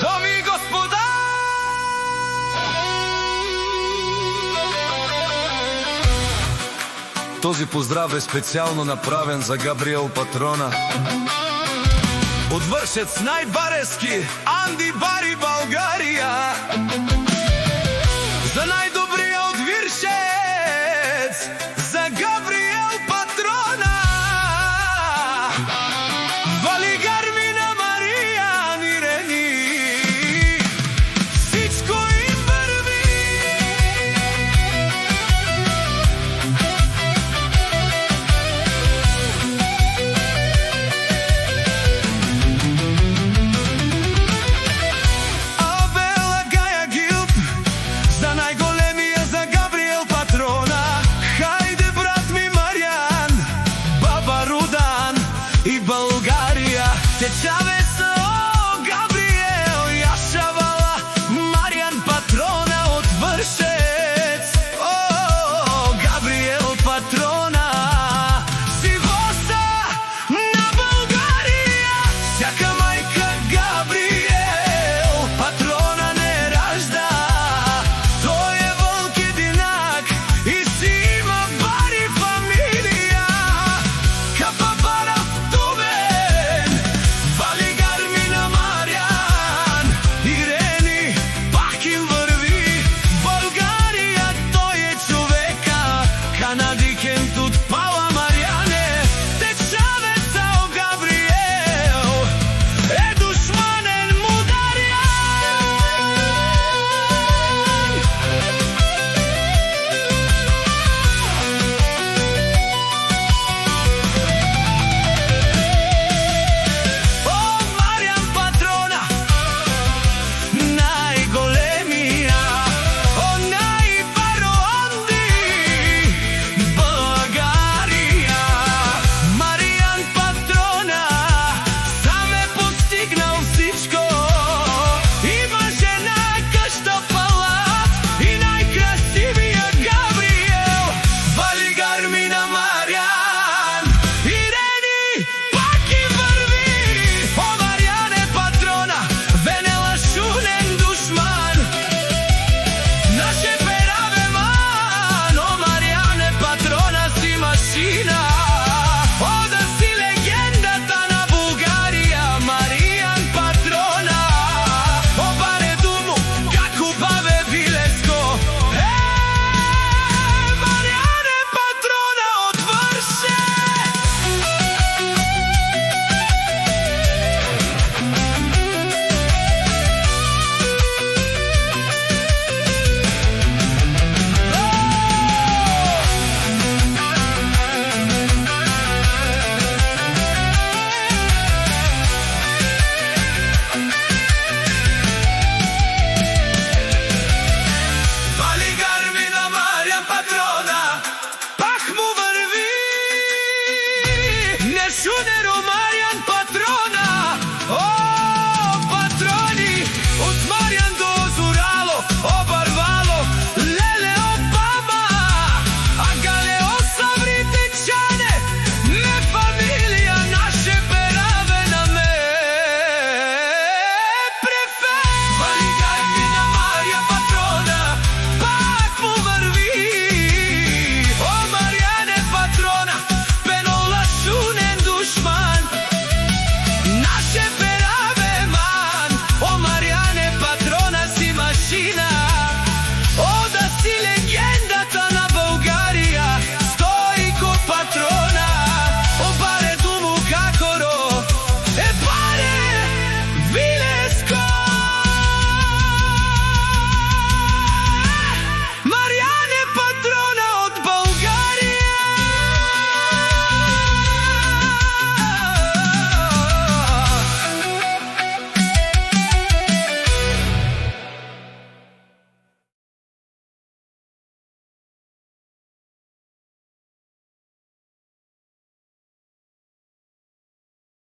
Дами и господа! Този поздрав е специално направен за Габриел Патрона. От Вършец най-барески Анди Бари, България. За най-добрия от Виршец, за Габриел Патрона. Вали Гармина, Мария, Ирени, всичко им върви. Абела Гая Гилд, за най-големия, за Габриел Патрона. Хайде, брат ми Мариан, баба Рудан и България. Течаве